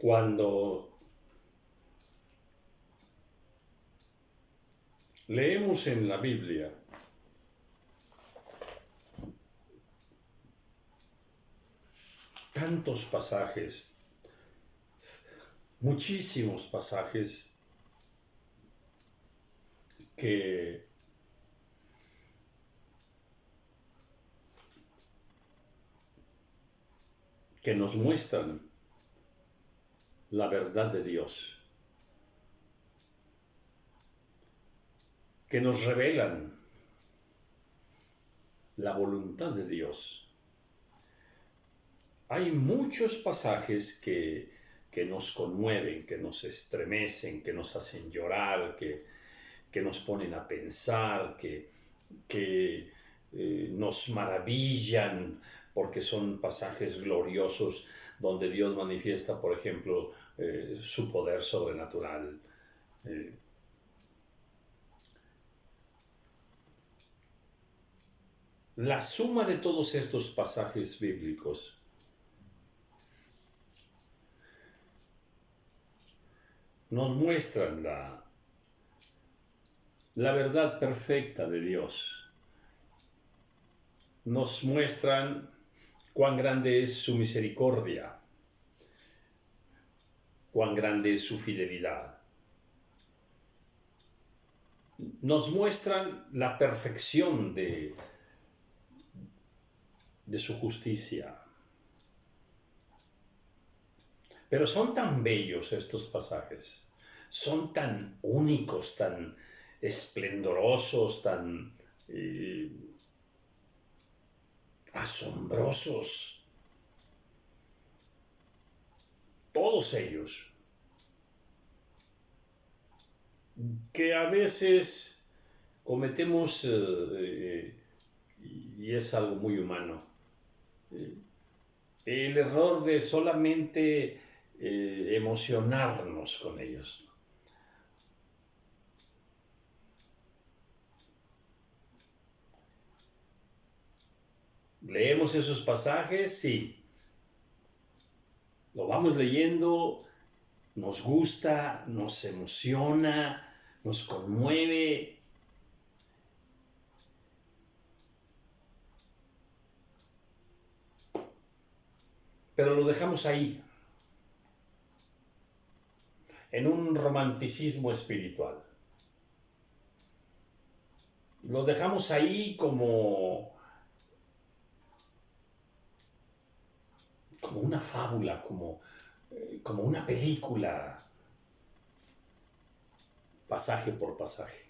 Cuando leemos en la Biblia tantos pasajes, muchísimos pasajes que nos muestran la verdad de Dios, que nos revelan la voluntad de Dios. Hay muchos pasajes que nos conmueven, que nos estremecen, que nos hacen llorar, que nos ponen a pensar, que nos maravillan, porque son pasajes gloriosos donde Dios manifiesta, por ejemplo, su poder sobrenatural. La suma de todos estos pasajes bíblicos nos muestran la verdad perfecta de Dios. Nos muestran cuán grande es su misericordia, cuán grande es su fidelidad. Nos muestran la perfección de su justicia. Pero son tan bellos estos pasajes, son tan únicos, tan esplendorosos, tan asombrosos, todos ellos, que a veces cometemos, y es algo muy humano, el error de solamente emocionarnos con ellos. Leemos esos pasajes y lo vamos leyendo, nos gusta, nos emociona, nos conmueve. Pero lo dejamos ahí, en un romanticismo espiritual. Lo dejamos ahí como una fábula, como una película, pasaje por pasaje.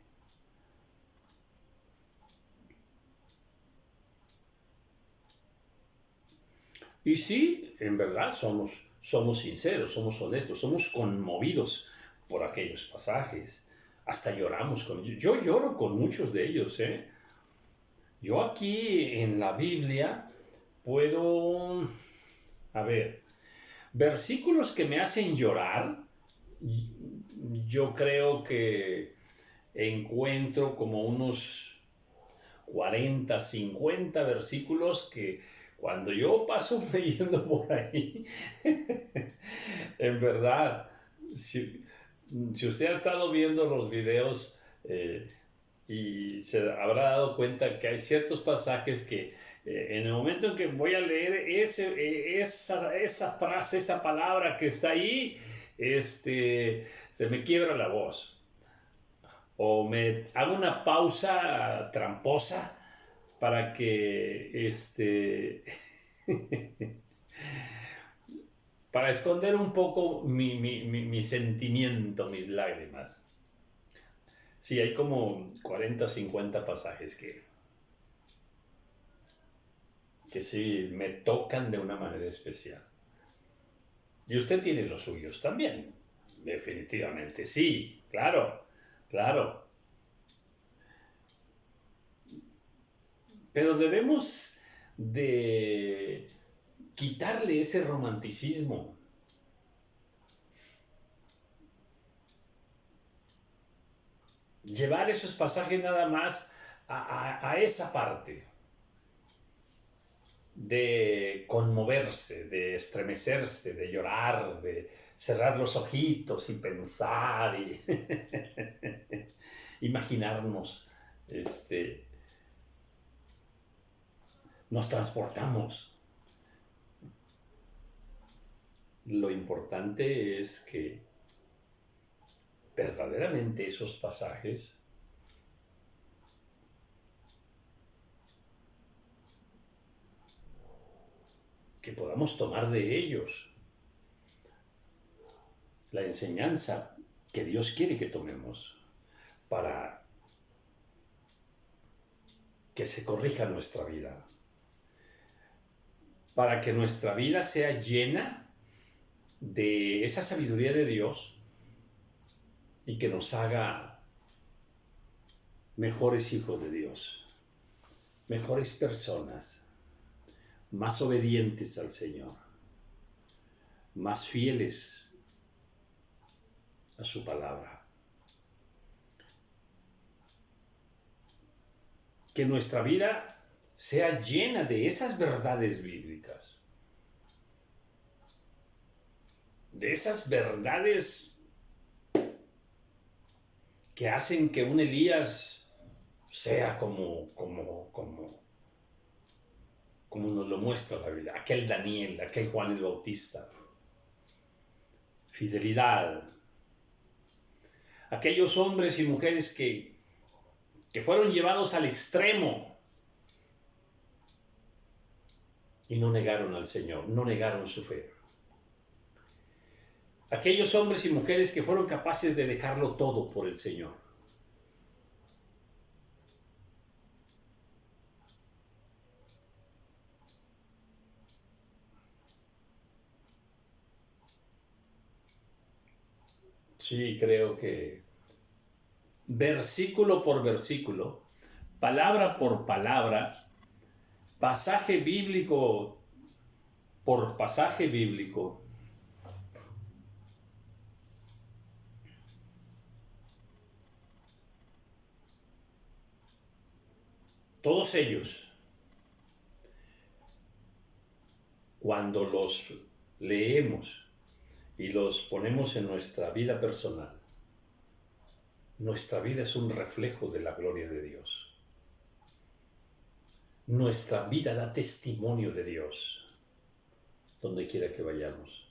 Y sí, en verdad somos sinceros, somos honestos, somos conmovidos por aquellos pasajes. Hasta lloramos con ellos. Yo lloro con muchos de ellos, ¿eh? Yo aquí en la Biblia puedo, a ver, versículos que me hacen llorar, yo creo que encuentro como unos 40, 50 versículos que cuando yo paso leyendo por ahí, en verdad, si usted ha estado viendo los videos y se habrá dado cuenta que hay ciertos pasajes que en el momento en que voy a leer esa frase, esa palabra que está ahí, se me quiebra la voz. O me hago una pausa tramposa para que para esconder un poco mi sentimiento, mis lágrimas. Sí, hay como 40, 50 pasajes que sí me tocan de una manera especial. Y usted tiene los suyos también, definitivamente, sí, claro, claro. Pero debemos de quitarle ese romanticismo. Llevar esos pasajes nada más a esa parte. de conmoverse, de estremecerse, de llorar, de cerrar los ojitos y pensar y imaginarnos, nos transportamos. Lo importante es que verdaderamente esos pasajes que podamos tomar de ellos la enseñanza que Dios quiere que tomemos para que se corrija nuestra vida, para que nuestra vida sea llena de esa sabiduría de Dios y que nos haga mejores hijos de Dios, mejores personas, más obedientes al Señor, más fieles a su palabra. Que nuestra vida sea llena de esas verdades bíblicas, de esas verdades que hacen que un Elías sea como nos lo muestra la Biblia, aquel Daniel, aquel Juan el Bautista. Fidelidad. Aquellos hombres y mujeres que fueron llevados al extremo y no negaron al Señor, no negaron su fe. Aquellos hombres y mujeres que fueron capaces de dejarlo todo por el Señor. Sí, creo que versículo por versículo, palabra por palabra, pasaje bíblico por pasaje bíblico, todos ellos, cuando los leemos y los ponemos en nuestra vida personal, nuestra vida es un reflejo de la gloria de Dios. Nuestra vida da testimonio de Dios, donde quiera que vayamos.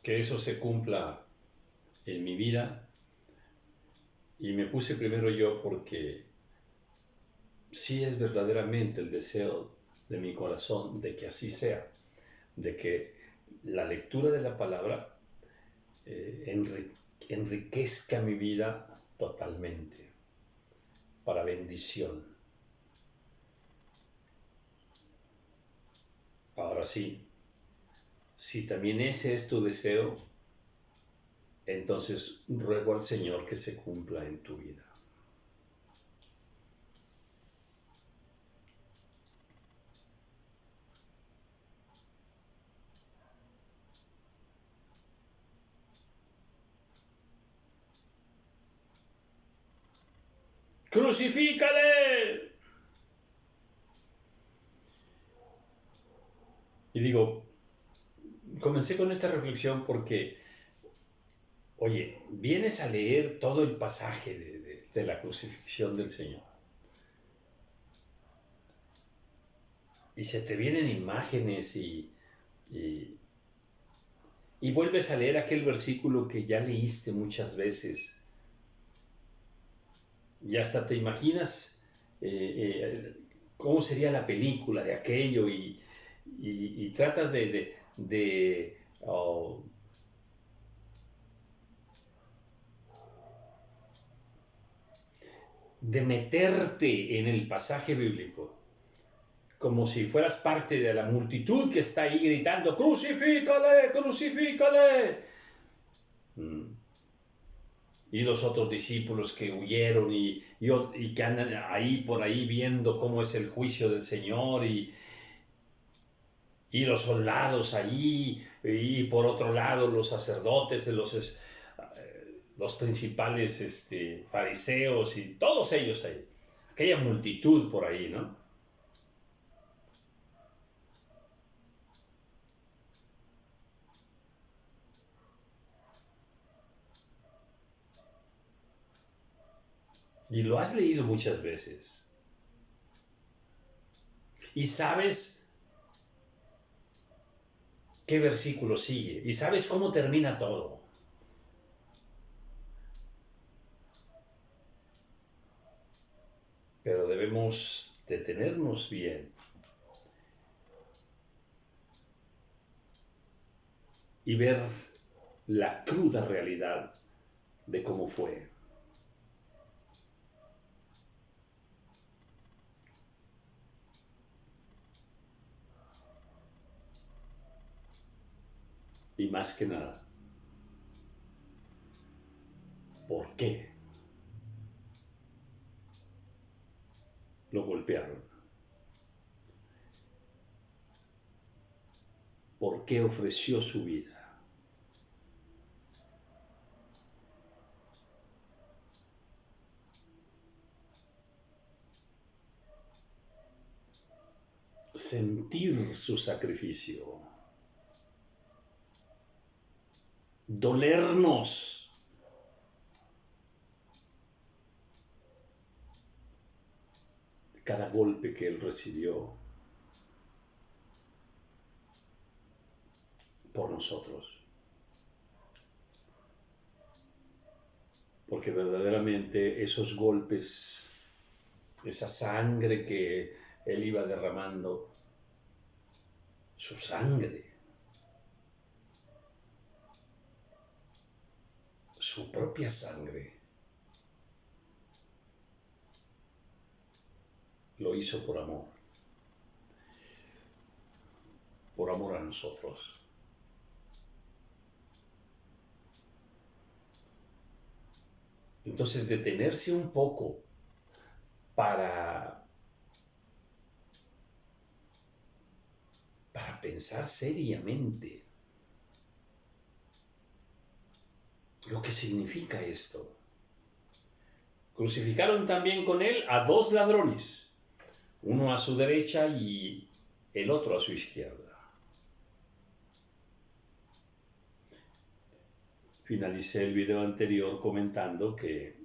Que eso se cumpla en mi vida. Y me puse primero yo porque sí es verdaderamente el deseo de mi corazón de que así sea, de que la lectura de la palabra enriquezca mi vida totalmente, para bendición. Ahora sí, si también ese es tu deseo, entonces ruego al Señor que se cumpla en tu vida. ¡Crucifícale! Y digo, comencé con esta reflexión porque, oye, vienes a leer todo el pasaje de la crucifixión del Señor. Y se te vienen imágenes y vuelves a leer aquel versículo que ya leíste muchas veces. Y hasta te imaginas cómo sería la película de aquello y tratas de meterte en el pasaje bíblico, como si fueras parte de la multitud que está ahí gritando, ¡crucifícale, crucifícale! Y los otros discípulos que huyeron y que andan ahí por ahí viendo cómo es el juicio del Señor y Y los soldados ahí, y por otro lado los sacerdotes, los principales fariseos y todos ellos ahí. Aquella multitud por ahí, ¿no? Y lo has leído muchas veces. Y sabes qué versículo sigue. Y sabes cómo termina todo. Pero debemos detenernos bien y ver la cruda realidad de cómo fue. Y más que nada, ¿por qué lo golpearon? ¿Por qué ofreció su vida? Sentir su sacrificio, dolernos de cada golpe que él recibió por nosotros. Porque verdaderamente esos golpes, esa sangre que él iba derramando, su sangre, su propia sangre, lo hizo por amor a nosotros. Entonces, detenerse un poco para pensar seriamente lo que significa esto. Crucificaron también con él a 2 ladrones, uno a su derecha y el otro a su izquierda. Finalicé el video anterior comentando que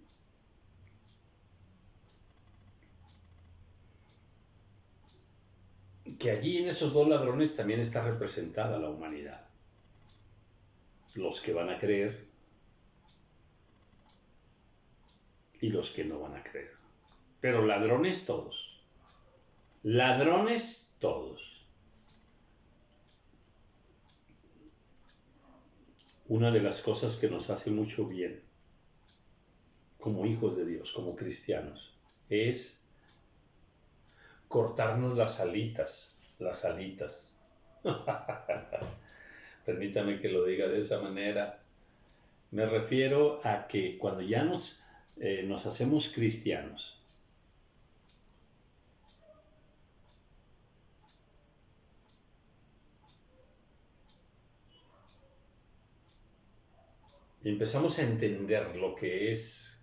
allí en esos 2 ladrones también está representada la humanidad. Los que van a creer y los que no van a creer. Pero ladrones todos. Ladrones todos. Una de las cosas que nos hace mucho bien como hijos de Dios, como cristianos, es cortarnos las alitas. Permítame que lo diga de esa manera. Me refiero a que cuando ya nos hacemos cristianos, y empezamos a entender lo que es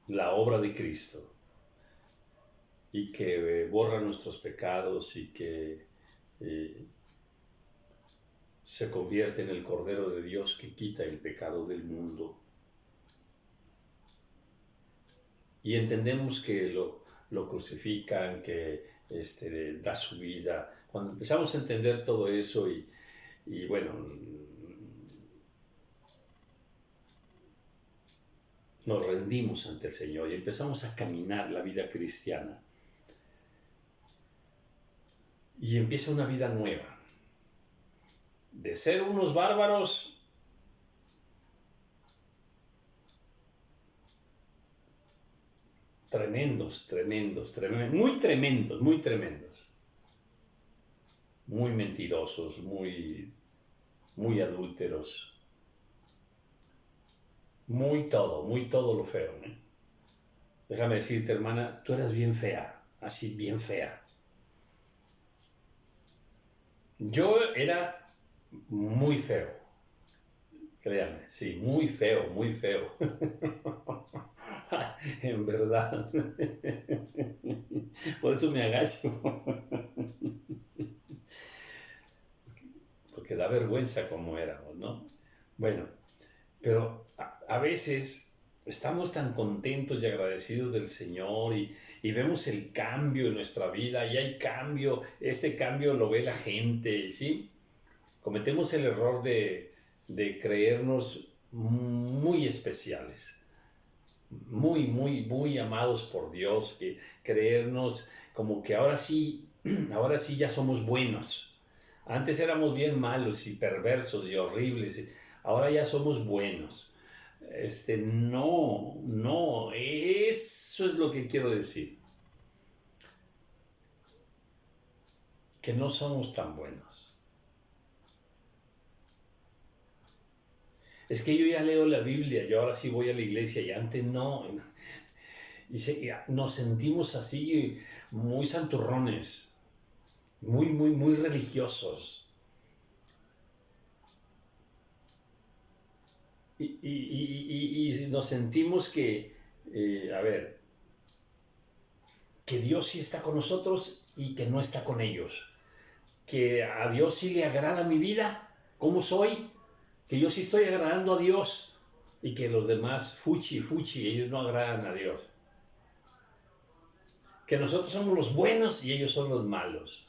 la obra de Cristo y que borra nuestros pecados y que se convierte en el Cordero de Dios que quita el pecado del mundo. Y entendemos que lo crucifican, que da su vida. Cuando empezamos a entender todo eso y bueno, nos rendimos ante el Señor y empezamos a caminar la vida cristiana. Y empieza una vida nueva. De ser unos bárbaros tremendos, muy tremendos, muy mentirosos, muy adúlteros, muy todo lo feo, ¿eh? Déjame decirte, hermana, tú eras bien fea, así bien fea. Yo era muy feo, créame, sí, muy feo, muy feo. En verdad. Por eso me agacho. Porque da vergüenza como éramos, ¿no? Bueno, pero a veces estamos tan contentos y agradecidos del Señor y vemos el cambio en nuestra vida y hay cambio, este cambio lo ve la gente, ¿sí? Cometemos el error de creernos muy especiales, muy amados por Dios, que creernos como que ahora sí ya somos buenos. Antes éramos bien malos y perversos y horribles, ahora ya somos buenos. No, eso es lo que quiero decir, que no somos tan buenos. Es que yo ya leo la Biblia, yo ahora sí voy a la iglesia y antes no. Nos sentimos así muy santurrones, muy religiosos. Y nos sentimos que, a ver, que Dios sí está con nosotros y que no está con ellos. Que a Dios sí le agrada mi vida, cómo soy, que yo sí estoy agradando a Dios y que los demás, fuchi, ellos no agradan a Dios. Que nosotros somos los buenos y ellos son los malos.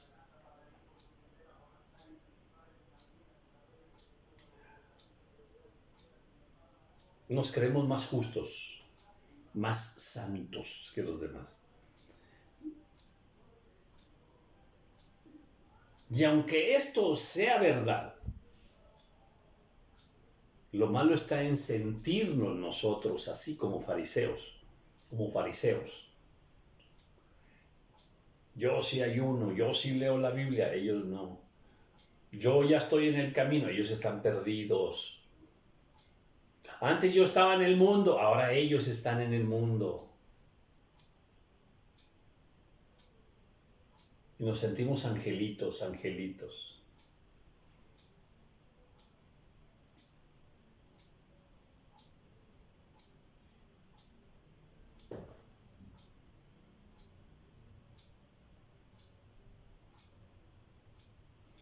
Nos creemos más justos, más santos que los demás. Y aunque esto sea verdad, lo malo está en sentirnos nosotros así como fariseos, como fariseos. Yo sí ayuno, yo sí leo la Biblia, ellos no. Yo ya estoy en el camino, ellos están perdidos. Antes yo estaba en el mundo, ahora ellos están en el mundo. Y nos sentimos angelitos, angelitos.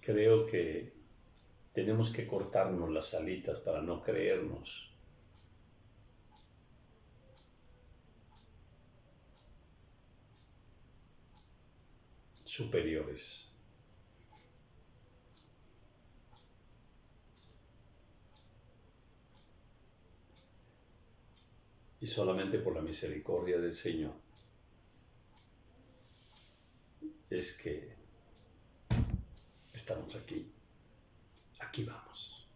Creo que tenemos que cortarnos las alitas para no creernos superiores. Y solamente por la misericordia del Señor es que estamos aquí. Aquí vamos.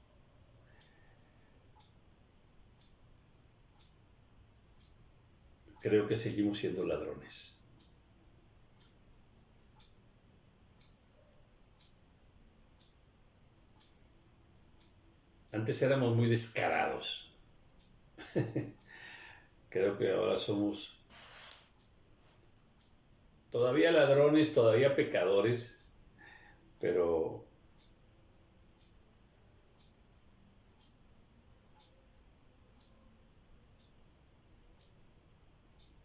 Creo que seguimos siendo ladrones. Antes éramos muy descarados. Creo que ahora somos todavía ladrones, todavía pecadores, pero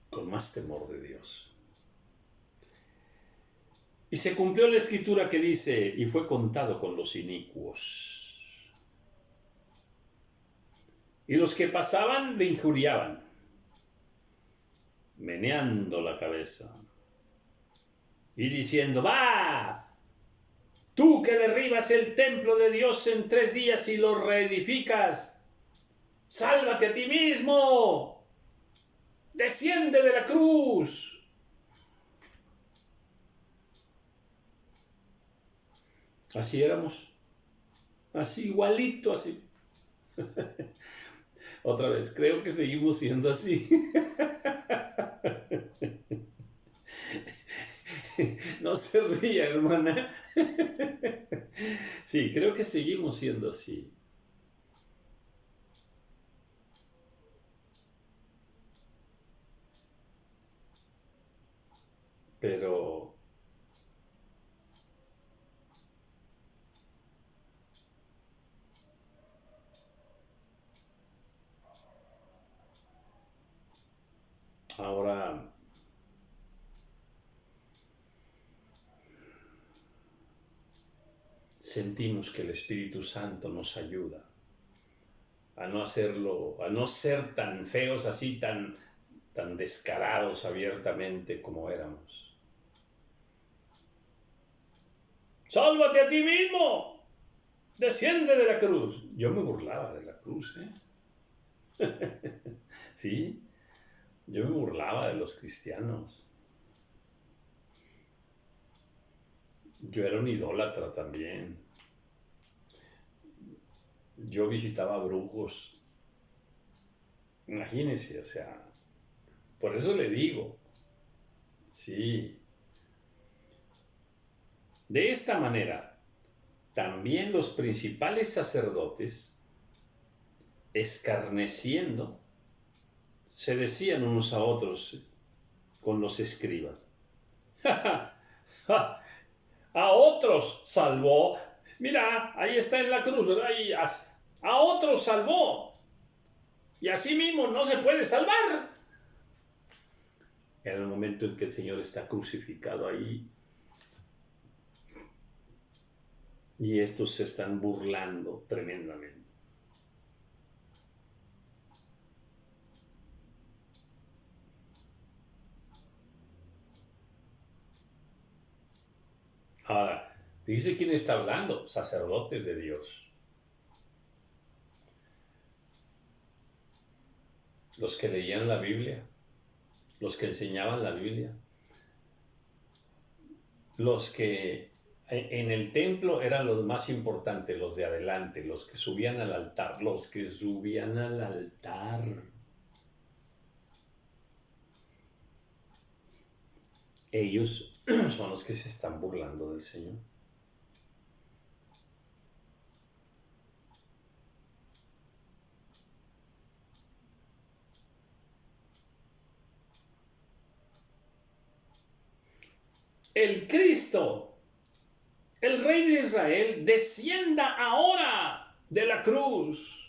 con más temor de Dios. Y se cumplió la escritura que dice, y fue contado con los inicuos. Y los que pasaban le injuriaban, meneando la cabeza y diciendo, ¡va! Tú que derribas el templo de Dios en 3 días y lo reedificas, ¡sálvate a ti mismo! ¡Desciende de la cruz! Así éramos, así igualito, así. Otra vez, creo que seguimos siendo así. No se ría, hermana. Sí, creo que seguimos siendo así. Pero ahora sentimos que el Espíritu Santo nos ayuda a no hacerlo, a no ser tan feos así, tan descarados abiertamente como éramos. ¡Sálvate a ti mismo! ¡Desciende de la cruz! Yo me burlaba de la cruz, ¿Sí? Yo me burlaba de los cristianos. Yo era un idólatra también. Yo visitaba brujos. Imagínense, o sea, por eso le digo, sí. De esta manera, también los principales sacerdotes, escarneciendo, se decían unos a otros con los escribas: a otros salvó. Mira, ahí está en la cruz, ¿verdad? Y a otros salvó. Y así mismo no se puede salvar. En el momento en que el Señor está crucificado ahí, y estos se están burlando tremendamente. Ahora, dice quién está hablando: sacerdotes de Dios. Los que leían la Biblia, los que enseñaban la Biblia, los que en el templo eran los más importantes, los de adelante, los que subían al altar, Ellos son los que se están burlando del Señor. El Cristo, el Rey de Israel, descienda ahora de la cruz.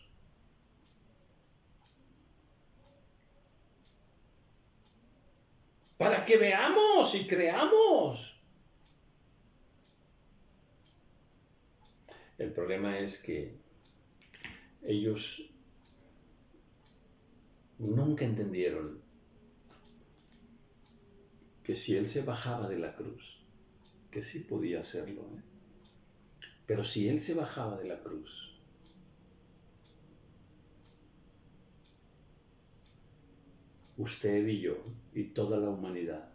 Para que veamos y creamos. El problema es que ellos nunca entendieron que si Él se bajaba de la cruz, que sí podía hacerlo, pero si Él se bajaba de la cruz, usted y yo y toda la humanidad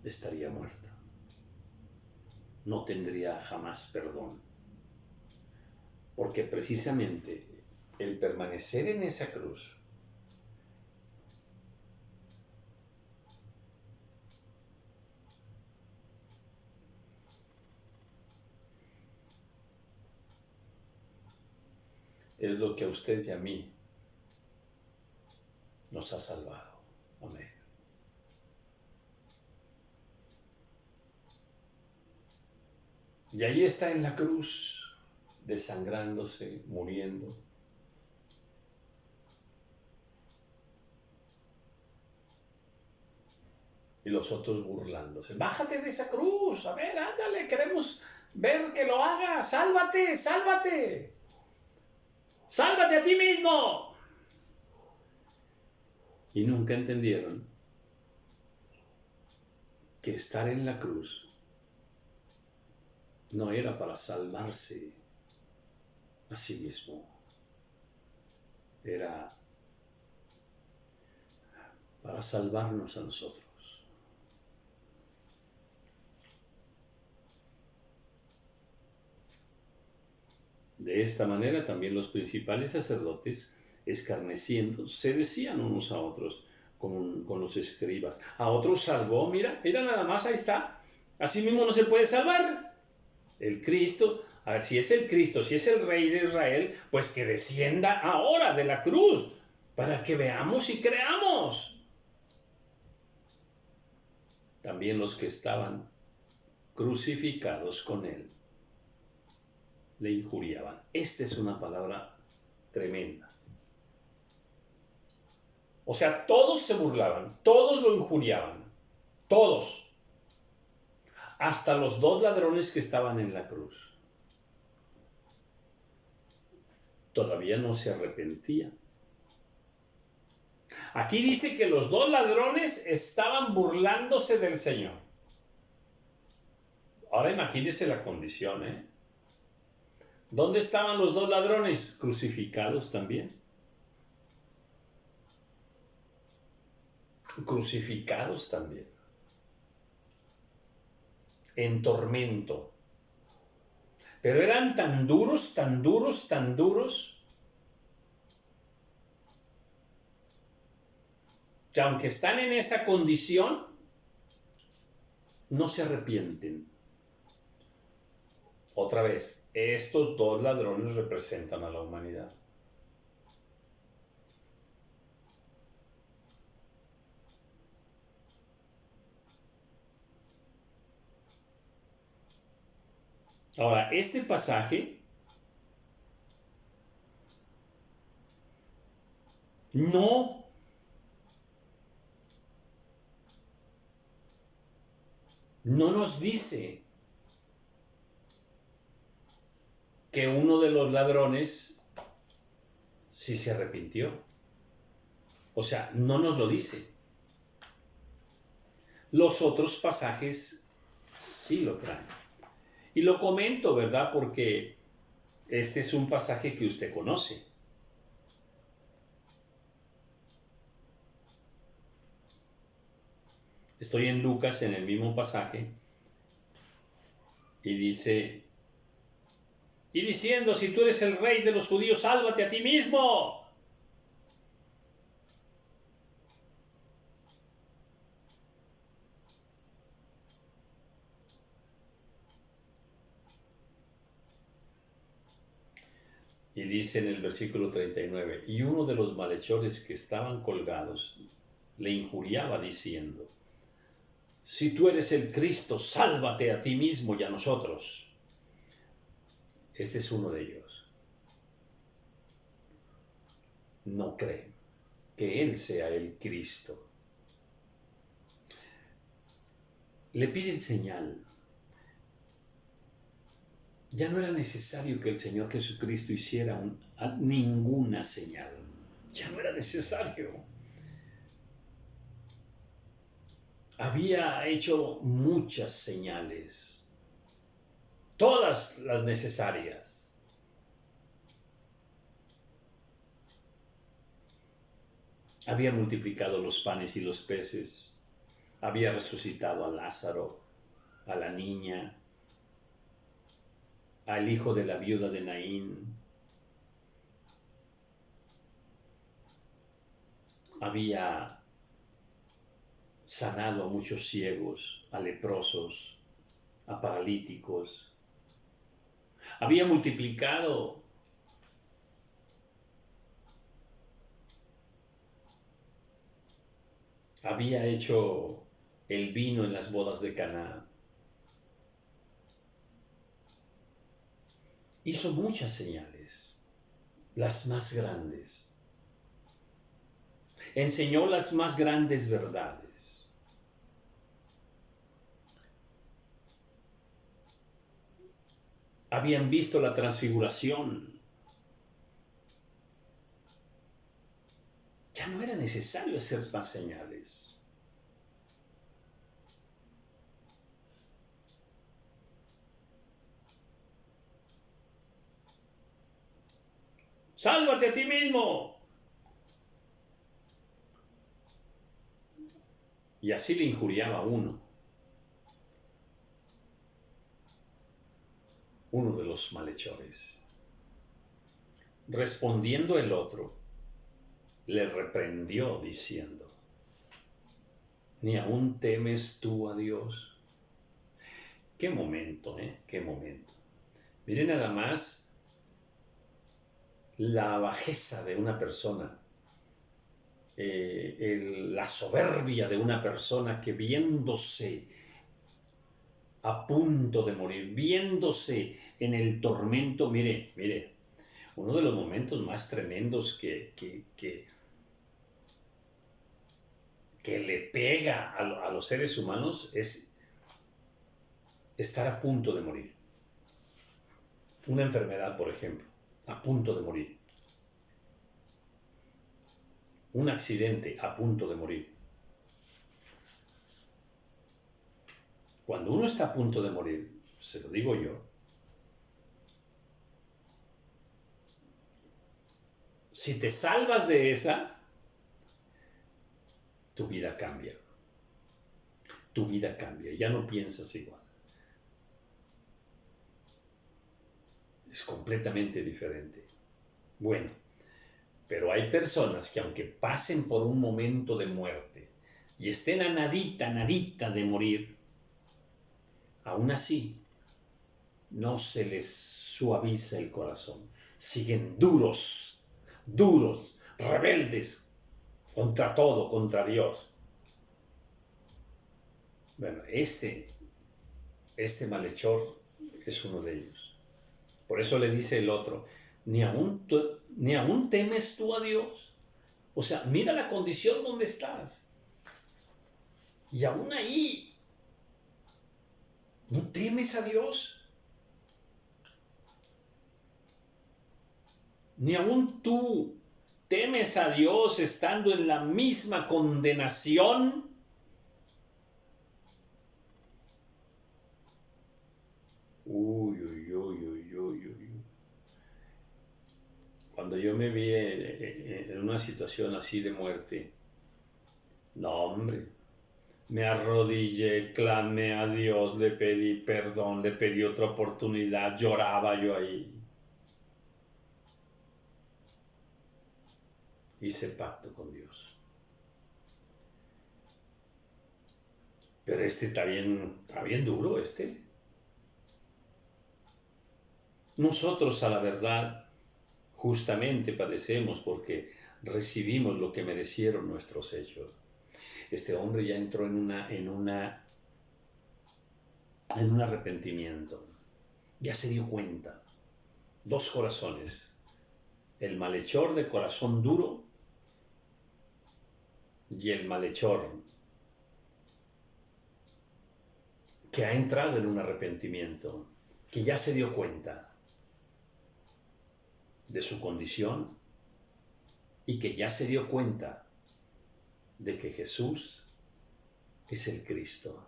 estaría muerta. No tendría jamás perdón. Porque precisamente el permanecer en esa cruz es lo que a usted y a mí nos ha salvado. Amén. Y ahí está en la cruz, desangrándose, muriendo. Y los otros burlándose: bájate de esa cruz, a ver, ándale, queremos ver que lo haga, sálvate, sálvate. ¡Sálvate a ti mismo! Y nunca entendieron que estar en la cruz no era para salvarse a sí mismo, era para salvarnos a nosotros. De esta manera también los principales sacerdotes, escarneciendo, se decían unos a otros con los escribas: a otros salvó, mira nada más, ahí está. Así mismo no se puede salvar. El Cristo, a ver, si es el Cristo, si es el Rey de Israel, pues que descienda ahora de la cruz, para que veamos y creamos. también los que estaban crucificados con él le injuriaban. Esta es una palabra tremenda. O sea, todos se burlaban, todos lo injuriaban, todos, hasta los dos ladrones que estaban en la cruz. Todavía no se arrepentían. Aquí dice que los dos ladrones estaban burlándose del Señor. Ahora imagínese la condición, ¿eh? ¿Dónde estaban los dos ladrones? Crucificados también. Crucificados también. En tormento. Pero eran tan duros, tan duros, tan duros, que aunque están en esa condición, no se arrepienten. Otra vez, estos dos ladrones representan a la humanidad. Ahora, este pasaje no nos dice que uno de los ladrones sí se arrepintió. O sea, no nos lo dice. Los otros pasajes sí lo traen. Y lo comento, ¿verdad? Porque este es un pasaje que usted conoce. Estoy en Lucas, en el mismo pasaje, y dice, y diciendo, si tú eres el rey de los judíos, sálvate a ti mismo. Y dice en el versículo 39, y uno de los malhechores que estaban colgados le injuriaba diciendo, si tú eres el Cristo, sálvate a ti mismo y a nosotros. Este es uno de ellos. No cree que Él sea el Cristo. Le piden señal. Ya no era necesario que el Señor Jesucristo hiciera ninguna señal. Ya no era necesario. Había hecho muchas señales, todas las necesarias. Había multiplicado los panes y los peces, había resucitado a Lázaro, a la niña, al hijo de la viuda de Naín. Había sanado a muchos ciegos, a leprosos, a paralíticos. Había multiplicado había hecho el vino en las bodas de Caná. Hizo muchas señales, las más grandes. Enseñó las más grandes verdades. Habían visto la transfiguración. Ya no era necesario hacer más señales. ¡Sálvate a ti mismo! Y así le injuriaba a uno de los malhechores. Respondiendo el otro, le reprendió diciendo, ¿ni aún temes tú a Dios? Qué momento, qué momento. Miren nada más la bajeza de una persona la soberbia de una persona que viéndose a punto de morir, viéndose en el tormento, mire, uno de los momentos más tremendos que le pega a los seres humanos es estar a punto de morir. Una enfermedad, por ejemplo, a punto de morir. Un accidente, a punto de morir. Cuando uno está a punto de morir, se lo digo yo, si te salvas de esa, tu vida cambia. Tu vida cambia, ya no piensas igual. Es completamente diferente. Bueno, pero hay personas que aunque pasen por un momento de muerte y estén a nadita de morir, aún así no se les suaviza el corazón. Siguen duros, rebeldes contra todo, contra Dios. Bueno, este malhechor es uno de ellos. Por eso le dice el otro, ¿ni aún temes tú a Dios? O sea, mira la condición donde estás. Y aún ahí, ¿no temes a Dios? Ni aún tú temes a Dios estando en la misma condenación. Uy. Cuando yo me vi en una situación así de muerte, no, hombre, me arrodillé, clamé a Dios, le pedí perdón, le pedí otra oportunidad, lloraba yo ahí. Hice pacto con Dios. Pero está bien duro Nosotros a la verdad justamente padecemos porque recibimos lo que merecieron nuestros hechos. Este hombre ya entró en un arrepentimiento. Ya se dio cuenta. Dos corazones. El malhechor de corazón duro y el malhechor que ha entrado en un arrepentimiento, que ya se dio cuenta de su condición y que ya se dio cuenta de que Jesús es el Cristo.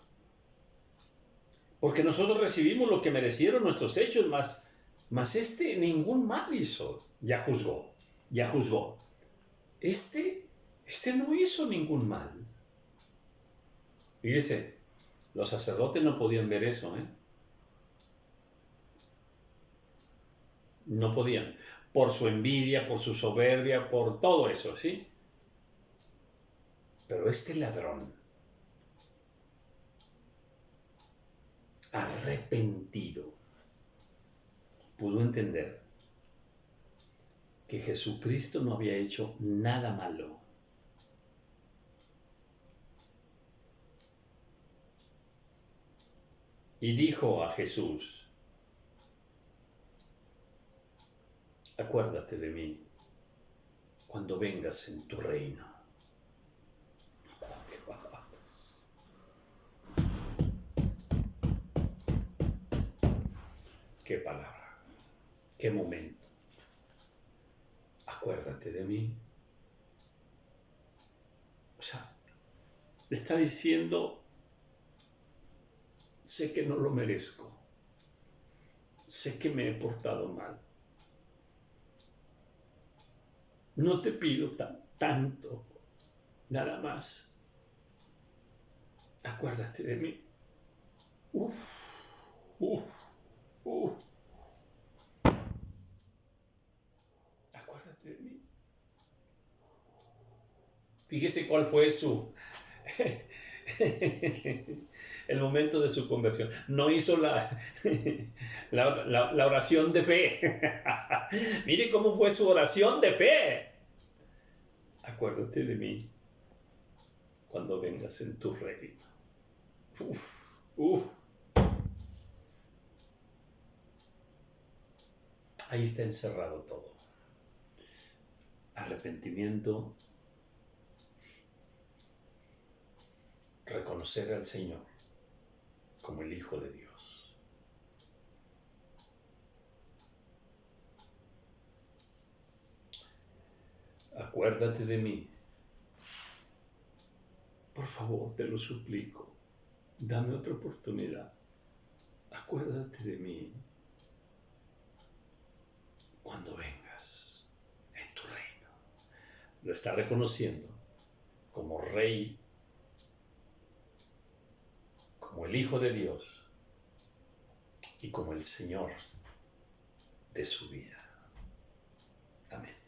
Porque nosotros recibimos lo que merecieron nuestros hechos, mas ningún mal hizo. Ya juzgó. Este no hizo ningún mal. Fíjese, los sacerdotes no podían ver eso, No podían. Por su envidia, por su soberbia, por todo eso, ¿sí? Pero este ladrón, arrepentido, pudo entender que Jesucristo no había hecho nada malo. Y dijo a Jesús, acuérdate de mí cuando vengas en tu reino. Qué palabra, qué momento. Acuérdate de mí. O sea, le está diciendo, sé que no lo merezco. Sé que me he portado mal. No te pido tanto, nada más. Acuérdate de mí. Acuérdate de mí. Fíjese cuál fue el momento de su conversión. No hizo la oración de fe. Mire cómo fue su oración de fe. Acuérdate de mí cuando vengas en tu reino. Uf, uf. Ahí está encerrado todo. Arrepentimiento, reconocer al Señor como el Hijo de Dios. Acuérdate de mí. Por favor, te lo suplico. Dame otra oportunidad. Acuérdate de mí cuando vengas en tu reino. Lo está reconociendo como Rey, como el Hijo de Dios y como el Señor de su vida. Amén.